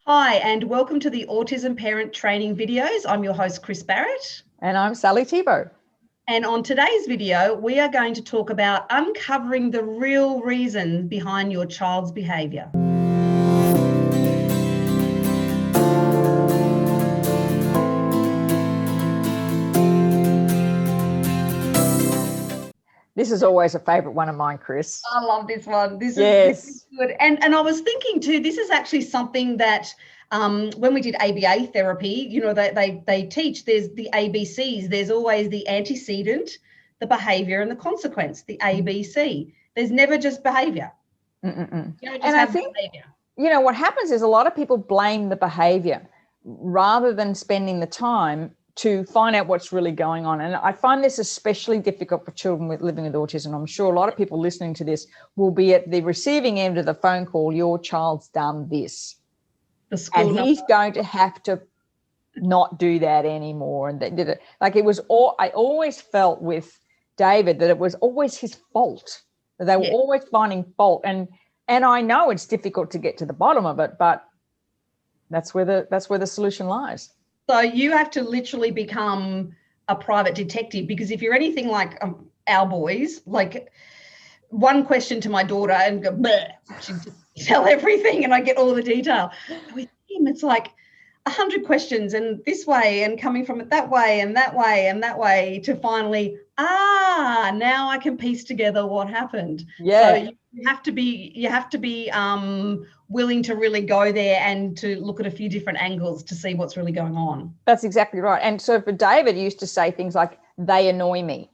Hi, and welcome to the Autism Parent Training videos. I'm your host, Kris Barrett. And I'm Sally Thibault. And on today's video, we are going to talk about uncovering the real reason behind your child's behaviour. This is always a favourite one of mine, Kris. I love this one. This is good. And I was thinking too, this is actually something that when we did ABA therapy, you know, they teach there's the ABCs. There's always the antecedent, the behaviour, and the consequence, the ABC. There's never just behaviour. And I think, behavior. You know, what happens is a lot of people blame the behaviour rather than spending the time to find out what's really going on. And I find this especially difficult for children living with autism. I'm sure a lot of people listening to this will be at the receiving end of the phone call, your child's done this. And he's going to have to not do that anymore. And they did it. Like it was I always felt with David that it was always his fault. That they were always finding fault. And I know it's difficult to get to the bottom of it, but that's where the solution lies. So you have to literally become a private detective, because if you're anything like our boys, like one question to my daughter and go, bleh, she just tell everything and I get all the detail. With him, it's like 100 questions and this way and coming from it that way and that way and that way to finally, now I can piece together what happened. Yeah. So you have to be willing to really go there and to look at a few different angles to see what's really going on. That's exactly right. And so for David, he used to say things like, they annoy me.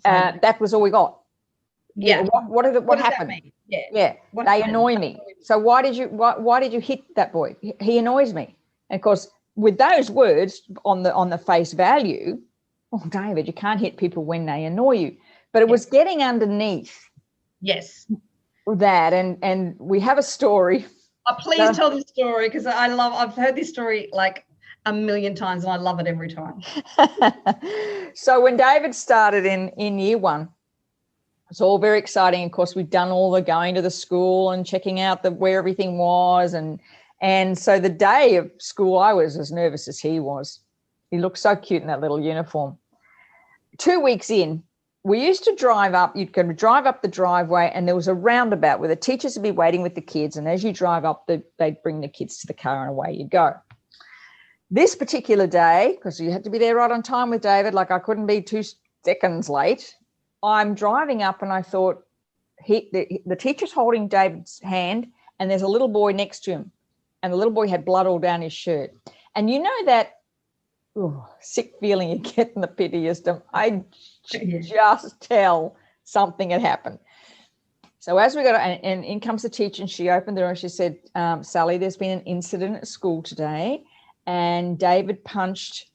That was all we got. Yeah. What happened? Yeah. They annoy me. So why did you hit that boy? He annoys me. And of course, with those words on the face value, oh, David, you can't hit people when they annoy you. But it was getting underneath. Yes. That and we have a story. Please tell this story, because I've heard this story like a million times and I love it every time. So when David started in year one, it's all very exciting. Of course, we'd done all the going to the school and checking out where everything was. And so the day of school, I was as nervous as he was. He looked so cute in that little uniform. 2 weeks in, we used to drive up. You'd go to drive up the driveway and there was a roundabout where the teachers would be waiting with the kids. And as you drive up, they'd bring the kids to the car and away you'd go. This particular day, because you had to be there right on time with David, like I couldn't be 2 seconds late, I'm driving up and I thought the teacher's holding David's hand and there's a little boy next to him and the little boy had blood all down his shirt. And you know that sick feeling you get in the pit of your stomach? I just tell something had happened. So as we got, and in comes the teacher and she opened the door and she said, Sally, there's been an incident at school today and David punched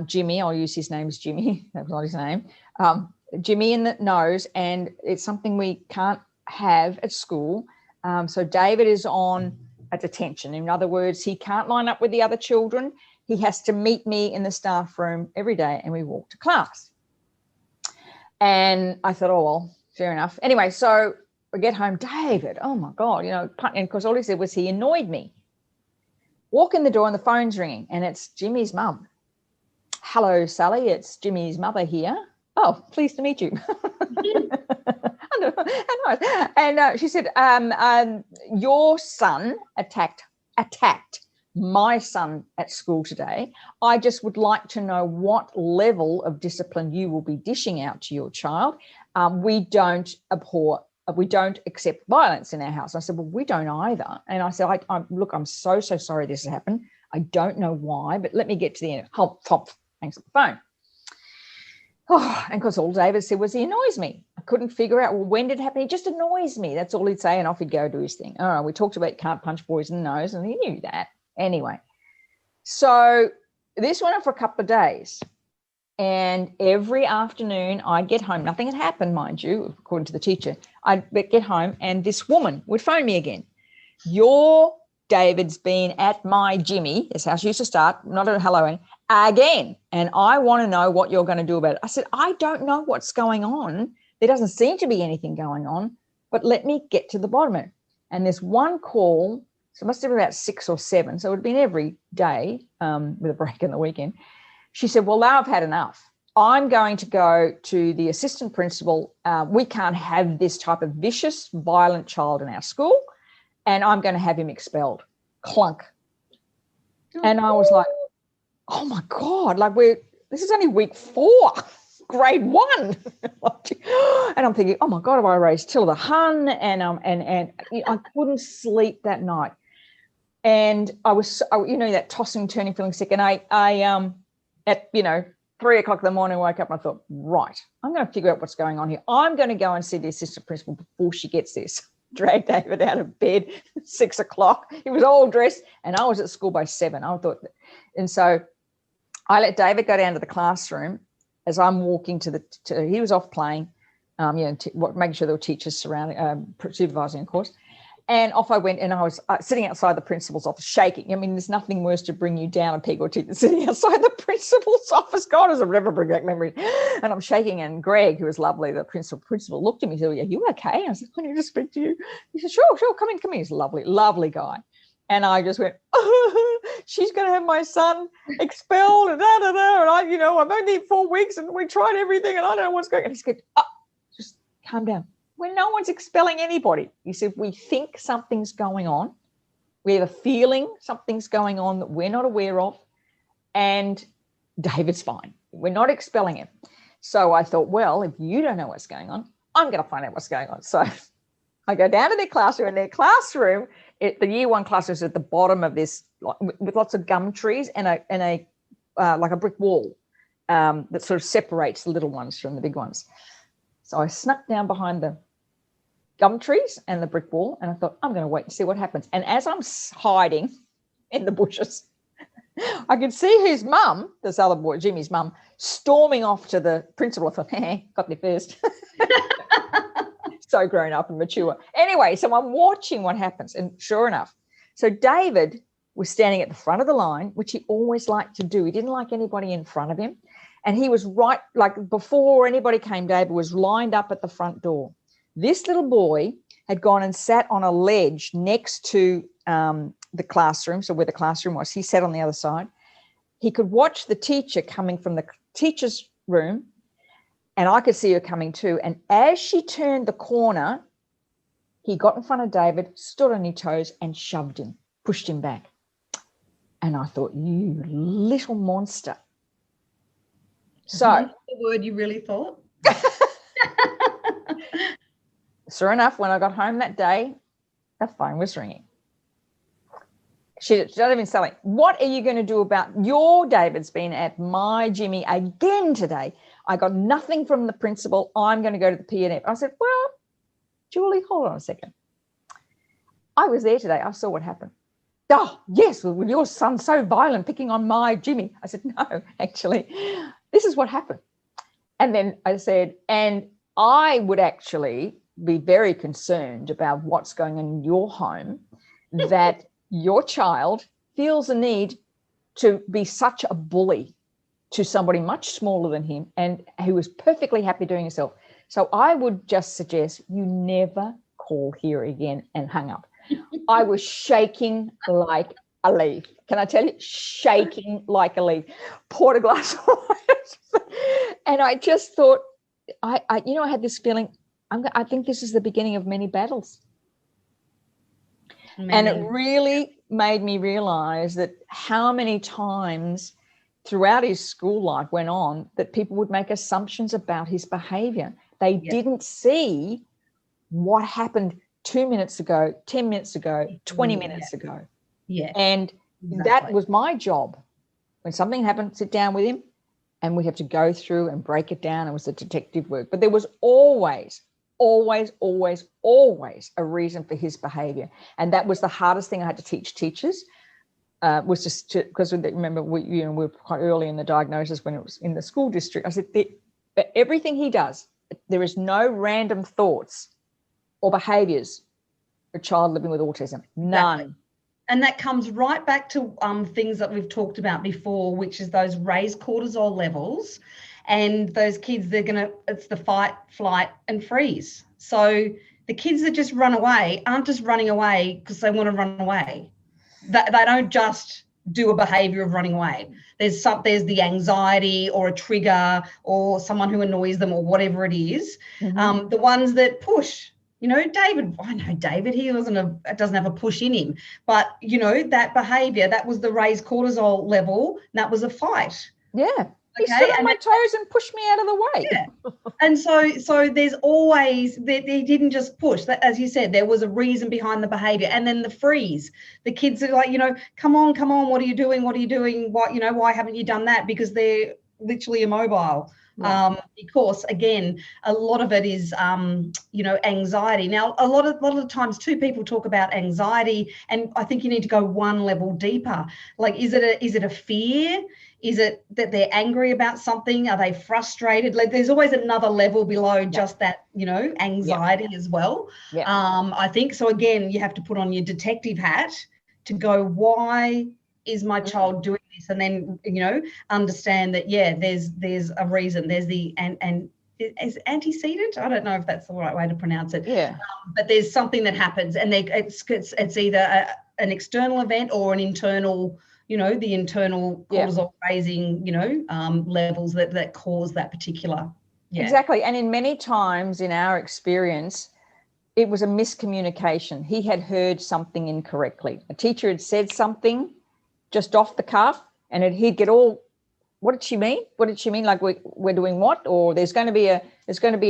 Jimmy. I'll use his name as Jimmy. That was not his name. Jimmy in the nose, and it's something we can't have at school. So David is on a detention. In other words, he can't line up with the other children. He has to meet me in the staff room every day and we walk to class. And I thought, oh, well, fair enough. Anyway, so I get home, David, oh my God, you know, and because all he said was he annoyed me. Walk in the door and the phone's ringing and it's Jimmy's mum. Hello, Sally, it's Jimmy's mother here. Oh, pleased to meet you. And she said, your son attacked my son at school today. I just would like to know what level of discipline you will be dishing out to your child. We don't accept violence in our house. I said, well, we don't either. And I said, look, I'm so sorry this has happened. I don't know why, but let me get to the end. Thanks for the phone. Oh, and because all David said was he annoys me. I couldn't figure out, well, when did it happen? He just annoys me. That's all he'd say, and off he'd go do his thing. All right, we talked about can't punch boys in the nose, and he knew that. Anyway, so this went on for a couple of days, and every afternoon I'd get home. Nothing had happened, mind you, according to the teacher. I'd get home, and this woman would phone me again. Your David's been at my Jimmy, that's how she used to start, not a hello, again, and I want to know what you're going to do about it. I said, I don't know what's going on. There doesn't seem to be anything going on, but let me get to the bottom of it. And this one call So it must have been about 6 or 7. So it would have been every day with a break in the weekend. She said, well, now I've had enough. I'm going to go to the assistant principal. We can't have this type of vicious, violent child in our school, and I'm going to have him expelled. Clunk. And I was like, oh my God, like this is only week 4, grade 1. And I'm thinking, oh my God, have I raised Tilda Hun? And I couldn't sleep that night. And I was, that tossing, turning, feeling sick. And I at 3 o'clock in the morning, I woke up and I thought, right, I'm going to figure out what's going on here. I'm going to go and see the assistant principal before she gets this. Dragged David out of bed at 6 o'clock. He was all dressed and I was at school by 7. I thought, and so I let David go down to the classroom as I'm walking he was off playing, making sure there were teachers surrounding, supervising, of course. And off I went, and I was sitting outside the principal's office, shaking. I mean, there's nothing worse to bring you down a peg or two than sitting outside the principal's office. God, as I never bring back memories. And I'm shaking, and Greg, who was lovely, the principal, looked at me and said, are you okay? I said, I need to speak to you. He said, sure, come in. He's a lovely, lovely guy. And I just went, she's going to have my son expelled, and and I'm only 4 weeks, and we tried everything, and I don't know what's going on. And he said, just calm down. When no one's expelling anybody. He said, we think something's going on. We have a feeling something's going on that we're not aware of. And David's fine. We're not expelling him. So I thought, well, if you don't know what's going on, I'm going to find out what's going on. So I go down to their classroom, and their classroom, the year 1 classroom is at the bottom of this, with lots of gum trees and a like a brick wall that sort of separates the little ones from the big ones. So I snuck down behind the gum trees and the brick wall, and I thought, I'm going to wait and see what happens. And as I'm hiding in the bushes, I could see his mum, this other boy, Jimmy's mum, storming off to the principal. I thought, got there first. So grown up and mature. Anyway, so I'm watching what happens, and sure enough, so David was standing at the front of the line, which he always liked to do. He didn't like anybody in front of him. And he was right, like before anybody came, David was lined up at the front door. This little boy had gone and sat on a ledge next to the classroom, so where the classroom was. He sat on the other side. He could watch the teacher coming from the teacher's room, and I could see her coming too. And as she turned the corner, he got in front of David, stood on his toes, and shoved him, pushed him back. And I thought, you little monster. So the word you really thought? Sure enough, when I got home that day, the phone was ringing. She's not even Sally. What are you going to do about your David's been at my Jimmy again today? I got nothing from the principal. I'm going to go to the PNF. I said, well, Julie, hold on a second. I was there today. I saw what happened. Oh, yes, well, your son's so violent picking on my Jimmy. I said, no, actually, this is what happened. And then I said, and I would actually be very concerned about what's going on in your home, that your child feels a need to be such a bully to somebody much smaller than him and who is perfectly happy doing himself. So I would just suggest you never call here again, and hung up. I was shaking like a leaf. Can I tell you? Shaking like a leaf. Poured a glass of water. And I just thought, I had this feeling, I think this is the beginning of many battles. And it really made me realize that how many times throughout his school life went on that people would make assumptions about his behavior. They didn't see what happened 2 minutes ago, 10 minutes ago, 20 minutes ago. Yeah. And that was my job. When something happened, sit down with him, and we have to go through and break it down. It was the detective work. But there was always a reason for his behavior. And that was the hardest thing I had to teach teachers, was just because remember, we were quite early in the diagnosis when it was in the school district. I said, everything he does, there is no random thoughts or behaviors for a child living with autism. None. Exactly. And that comes right back to things that we've talked about before, which is those raised cortisol levels. And those kids, it's the fight, flight, and freeze. So the kids that just run away aren't just running away because they want to run away. They don't just do a behavior of running away. There's the anxiety or a trigger or someone who annoys them or whatever it is. The ones that push, I know David, he doesn't have a push in him, but that behavior, that was the raised cortisol level, and that was a fight. Yeah. He stood on my toes and pushed me out of the way. Yeah. And so there's always, they didn't just push. That, as you said, there was a reason behind the behavior. And then the freeze. The kids are like, come on, what are you doing? What are you doing? Why haven't you done that? Because they're literally immobile. Yeah. Because again, a lot of it is anxiety. Now, a lot of times too, people talk about anxiety, and I think you need to go one level deeper. Like, is it a fear? Is it that they're angry about something? Are they frustrated? Like, there's always another level below just that, anxiety as well. Yeah. I think so. Again, you have to put on your detective hat to go, why is my child doing this? And then, understand that, there's a reason. There's the, and is antecedent? I don't know if that's the right way to pronounce it. Yeah. But there's something that happens, and it's either an external event or an internal, the internal cortisol raising, levels that cause that particular. Yeah. Exactly. And in many times in our experience, it was a miscommunication. He had heard something incorrectly. A teacher had said something just off the cuff, and he'd get all, what did she mean? What did she mean? Like, we're doing what? Or there's going to be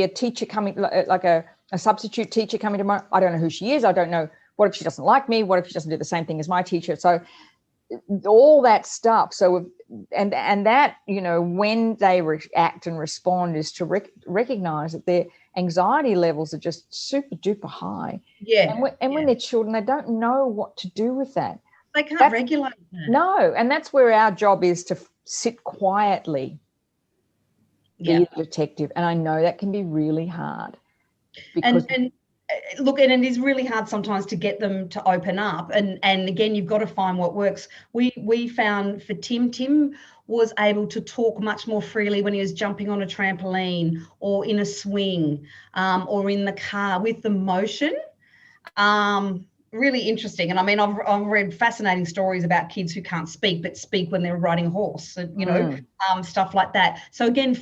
a teacher coming, like a substitute teacher coming tomorrow. I don't know who she is. I don't know. What if she doesn't like me? What if she doesn't do the same thing as my teacher? So all that stuff. So, and that, when they react and respond, is to recognize that their anxiety levels are just super duper high. Yeah. And when they're children, they don't know what to do with that. They can't regulate that. No. And that's where our job is, to sit quietly, be a detective. And I know that can be really hard. Because look, and it is really hard sometimes to get them to open up. And again, you've got to find what works. We found for Tim was able to talk much more freely when he was jumping on a trampoline or in a swing, or in the car with the motion. Really interesting. And I mean, I've read fascinating stories about kids who can't speak, but speak when they're riding a horse, stuff like that. So again,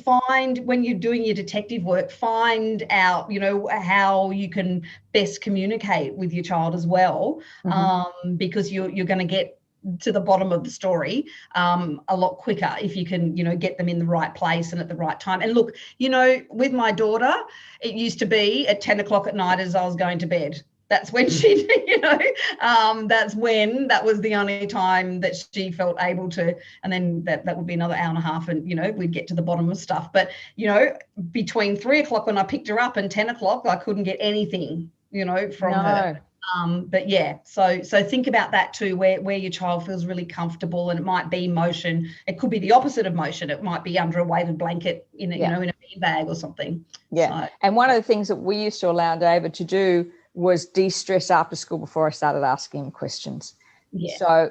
when you're doing your detective work, find out, how you can best communicate with your child as well, because you're going to get to the bottom of the story a lot quicker if you can, get them in the right place and at the right time. And look, with my daughter, it used to be at 10 o'clock at night as I was going to bed. That's when she, that was the only time that she felt able to, and then that would be another hour and a half, and, we'd get to the bottom of stuff. But, between 3 o'clock when I picked her up and 10 o'clock, I couldn't get anything, from her. But yeah, so think about that too, where your child feels really comfortable, and it might be motion. It could be the opposite of motion. It might be under a weighted blanket in a bean bag or something. Yeah. So, and one of the things that we used to allow David to do was de-stress after school before I started asking him questions. Yeah. So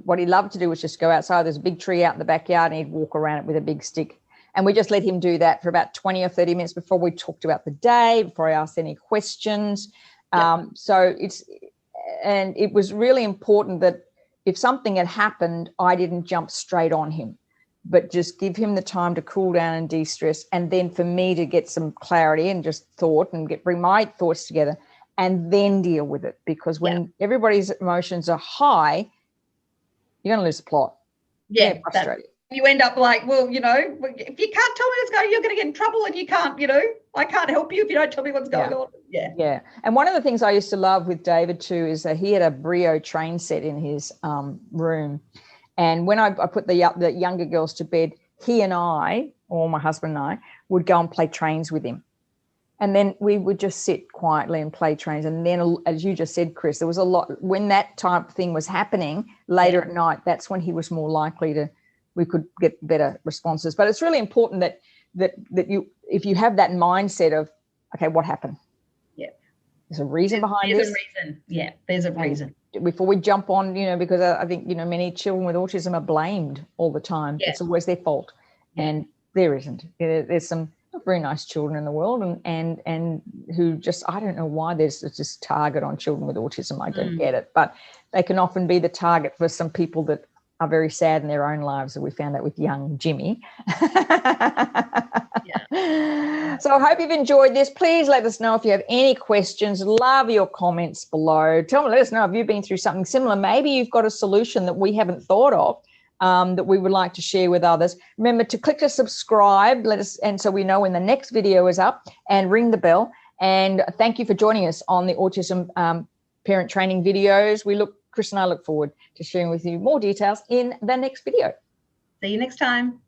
what he loved to do was just go outside. There's a big tree out in the backyard, and he'd walk around it with a big stick. And we just let him do that for about 20 or 30 minutes before we talked about the day, before I asked any questions. So it was really important that if something had happened, I didn't jump straight on him, but just give him the time to cool down and de-stress, and then for me to get some clarity and just thought and bring my thoughts together, and then deal with it. Because when everybody's emotions are high, you're going to lose the plot. Yeah, frustrated. You end up like, well, if you can't tell me what's going on, you're going to get in trouble, and you can't, I can't help you if you don't tell me what's going on. Yeah. Yeah. And one of the things I used to love with David too is that he had a Brio train set in his room. And when I put the younger girls to bed, he and I, or my husband and I, would go and play trains with him. And then we would just sit quietly and play trains. And then, as you just said, Kris, there was a lot, when that type of thing was happening later at night, that's when he was more likely we could get better responses. But it's really important that you, if you have that mindset of, okay, what happened? Yeah. There's a reason behind this. There's a reason. Yeah, there's a reason. Before we jump on, because I think, many children with autism are blamed all the time. Yeah. It's always their fault. And there isn't. There's some very nice children in the world, and who just, I don't know why there's this target on children with autism. I don't get it, but they can often be the target for some people that are very sad in their own lives, that we found out with young Jimmy. So I hope you've enjoyed this. Please let us know if you have any questions. Love your comments below. Let us know if you've been through something similar. Maybe you've got a solution that we haven't thought of, that we would like to share with others. Remember to click to subscribe, and so we know when the next video is up, and ring the bell. And thank you for joining us on the Autism Parent Training videos. Kris and I look forward to sharing with you more details in the next video. See you next time.